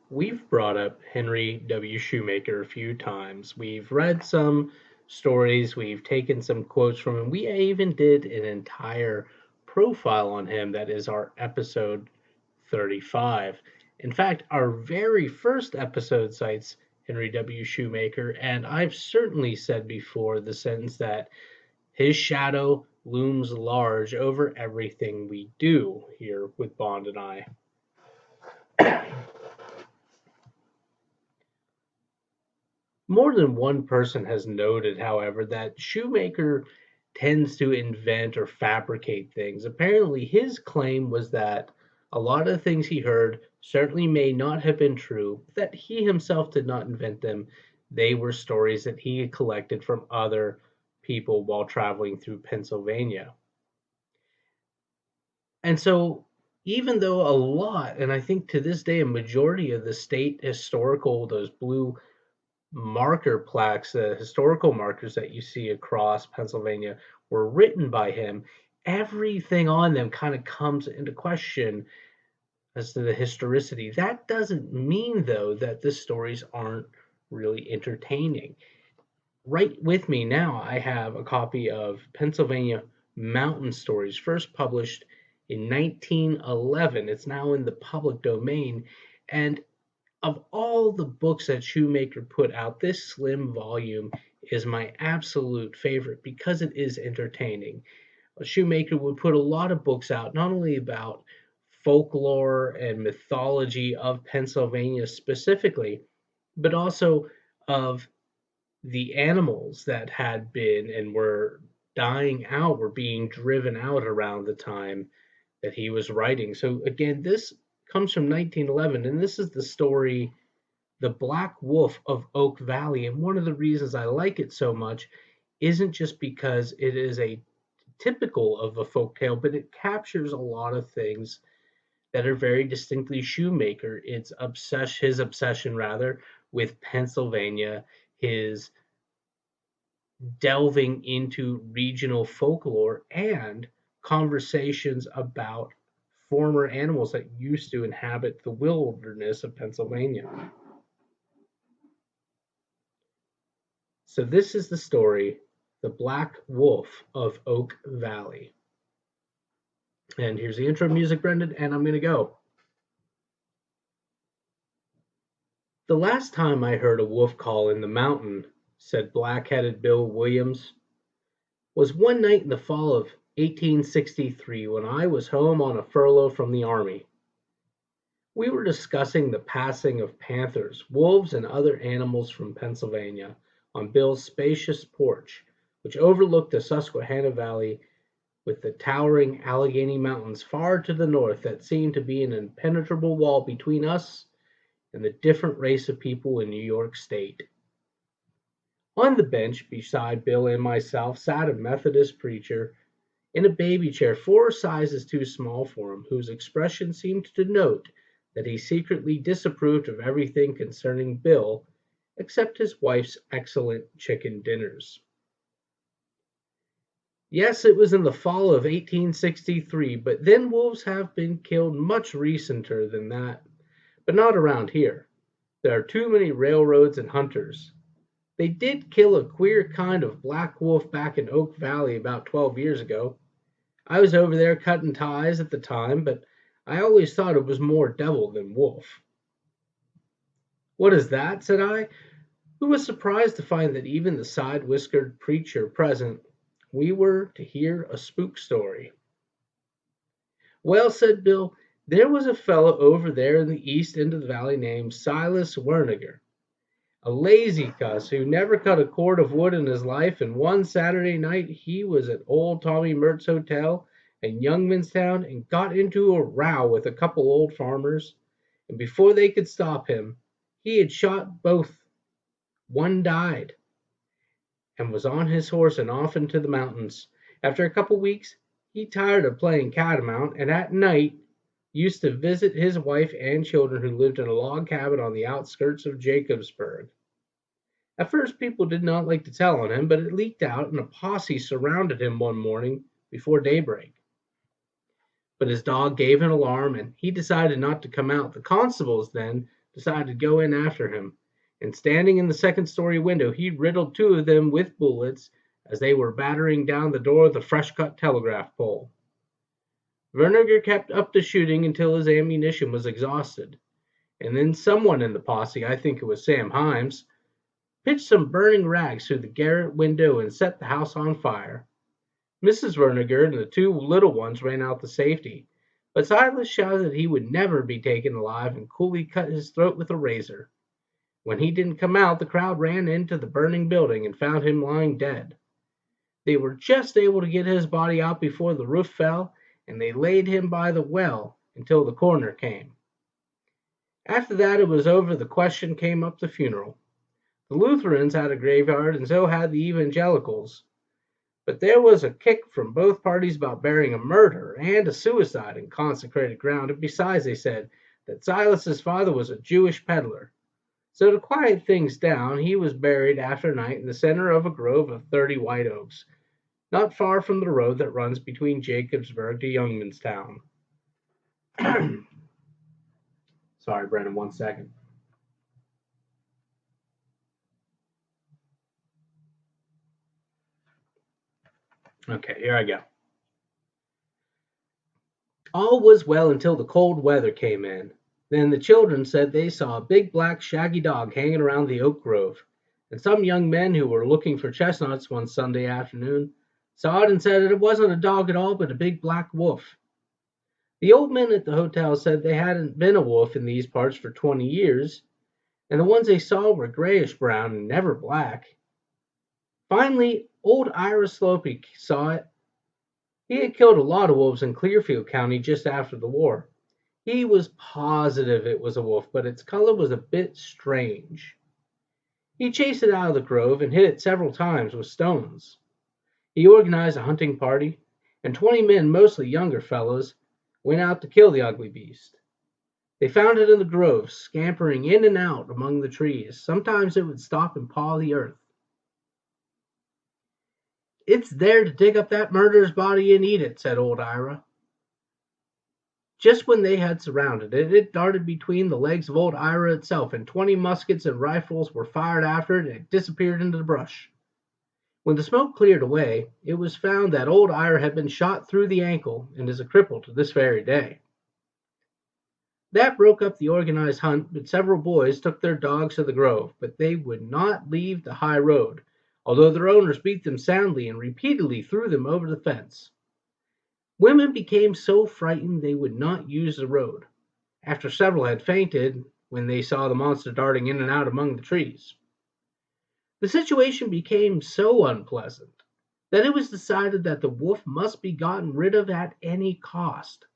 We've brought up Henry W. Shoemaker a few times. We've read some stories, we've taken some quotes from him. We even did an entire profile on him that is our episode 35. In fact, our very first episode cites Henry W. Shoemaker, and I've certainly said before the sentence that his shadow looms large over everything we do here with Bond and I. More than one person has noted, however, that Shoemaker tends to invent or fabricate things. Apparently, his claim was that a lot of the things he heard certainly may not have been true, that he himself did not invent them. They were stories that he had collected from other people while traveling through Pennsylvania. And so, even though a lot, and I think to this day, a majority of the state historical, those blue marker plaques, the historical markers that you see across Pennsylvania, were written by him, everything on them kind of comes into question as to the historicity. That doesn't mean, though, that the stories aren't really entertaining. Right with me now, I have a copy of Pennsylvania Mountain Stories, first published in 1911. It's now in the public domain. And of all the books that Shoemaker put out, this slim volume is my absolute favorite because it is entertaining. Shoemaker would put a lot of books out, not only about folklore and mythology of Pennsylvania specifically, but also of the animals that had been and were dying out, were being driven out around the time that he was writing. So, again, this comes from 1911, and this is the story The Black Wolf of Oak Valley. And one of the reasons I like it so much isn't just because it is a typical of a folk tale, but it captures a lot of things that are very distinctly Shoemaker. It's his obsession rather with Pennsylvania, his delving into regional folklore and conversations about former animals that used to inhabit the wilderness of Pennsylvania. So this is the story, The Black Wolf of Oak Valley. And here's the intro music, Brendan, and I'm going to go. The last time I heard a wolf call in the mountain, said black-headed Bill Williams, was one night in the fall of 1863 when I was home on a furlough from the army. We were discussing the passing of panthers, wolves, and other animals from Pennsylvania on Bill's spacious porch, which overlooked the Susquehanna Valley with the towering Allegheny Mountains far to the north that seemed to be an impenetrable wall between us and the different race of people in New York State. On the bench beside Bill and myself sat a Methodist preacher in a baby chair 4 sizes too small for him, whose expression seemed to denote that he secretly disapproved of everything concerning Bill except his wife's excellent chicken dinners. Yes, it was in the fall of 1863, but then wolves have been killed much recenter than that, but not around here. There are too many railroads and hunters. They did kill a queer kind of black wolf back in Oak Valley about 12 years ago. I was over there cutting ties at the time, but I always thought it was more devil than wolf. What is that? Said I, who was surprised to find that even the side-whiskered preacher present, we were to hear a spook story. Well, said Bill, there was a fellow over there in the east end of the valley named Silas Werniger, a lazy cuss who never cut a cord of wood in his life, and one Saturday night he was at old Tommy Mert's hotel in Youngmanstown and got into a row with a couple old farmers, and before they could stop him, he had shot both. One died, and was on his horse and off into the mountains. After a couple weeks, he tired of playing catamount, and at night used to visit his wife and children who lived in a log cabin on the outskirts of Jacobsburg. At first, people did not like to tell on him, but it leaked out, and a posse surrounded him one morning before daybreak. But his dog gave an alarm, and he decided not to come out. The constables then decided to go in after him, and standing in the second-story window, he riddled two of them with bullets as they were battering down the door of the fresh-cut telegraph pole. Verniger kept up the shooting until his ammunition was exhausted, and then someone in the posse, I think it was Sam Himes, pitched some burning rags through the garret window and set the house on fire. Mrs. Verniger and the two little ones ran out to safety, but Silas shouted that he would never be taken alive and coolly cut his throat with a razor. When he didn't come out, the crowd ran into the burning building and found him lying dead. They were just able to get his body out before the roof fell, and they laid him by the well until the coroner came. After that it was over, the question came up the funeral. The Lutherans had a graveyard, and so had the evangelicals. But there was a kick from both parties about burying a murder and a suicide in consecrated ground, and besides, they said that Silas's father was a Jewish peddler. So to quiet things down, he was buried after night in the center of a grove of 30 white oaks, not far from the road that runs between Jacobsburg to Youngmanstown. Sorry, Brennan, 1 second. Okay, here I go. All was well until the cold weather came in. Then the children said they saw a big black shaggy dog hanging around the oak grove, and some young men who were looking for chestnuts one Sunday afternoon saw it and said that it wasn't a dog at all but a big black wolf. The old men at the hotel said they hadn't been a wolf in these parts for 20 years, and the ones they saw were grayish brown and never black. Finally, old Ira Slopey saw it. He had killed a lot of wolves in Clearfield County just after the war. He was positive it was a wolf, but its color was a bit strange. He chased it out of the grove and hit it several times with stones. He organized a hunting party, and 20 men, mostly younger fellows, went out to kill the ugly beast. They found it in the grove, scampering in and out among the trees. Sometimes it would stop and paw the earth. "It's there to dig up that murderer's body and eat it," said old Ira. Just when they had surrounded it, it darted between the legs of old Ira itself, and 20 muskets and rifles were fired after it, and it disappeared into the brush. When the smoke cleared away, it was found that old Ira had been shot through the ankle and is a cripple to this very day. That broke up the organized hunt, but several boys took their dogs to the grove, but they would not leave the high road, although their owners beat them soundly and repeatedly threw them over the fence. Women became so frightened they would not use the road, after several had fainted when they saw the monster darting in and out among the trees. The situation became so unpleasant that it was decided that the wolf must be gotten rid of at any cost.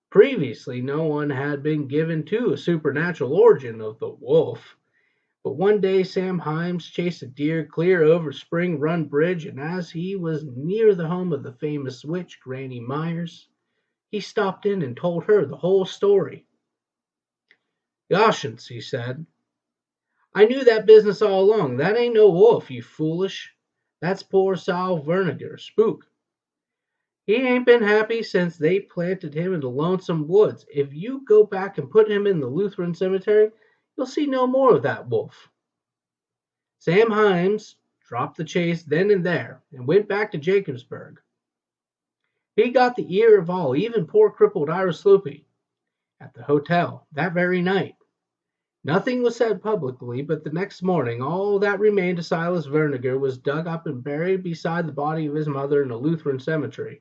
Previously, no one had been given to a supernatural origin of the wolf, but one day Sam Himes chased a deer clear over Spring Run Bridge, and as he was near the home of the famous witch, Granny Myers, he stopped in and told her the whole story. "Goshens," he said, "I knew that business all along. That ain't no wolf, you foolish. That's poor Sal Verniger, spook. He ain't been happy since they planted him in the lonesome woods. If you go back and put him in the Lutheran cemetery, you'll see no more of that wolf." Sam Himes dropped the chase then and there and went back to Jacobsburg. He got the ear of all, even poor crippled Ira Sloopy, at the hotel that very night. Nothing was said publicly, but the next morning all that remained of Silas Verniger was dug up and buried beside the body of his mother in a Lutheran cemetery.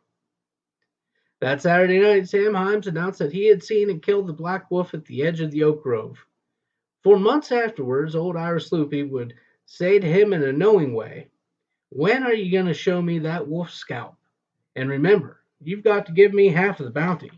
That Saturday night, Sam Himes announced that he had seen and killed the black wolf at the edge of the oak grove. For months afterwards, old Ira Sloopy would say to him in a knowing way, "When are you going to show me that wolf's scalp? And remember, you've got to give me half of the bounty."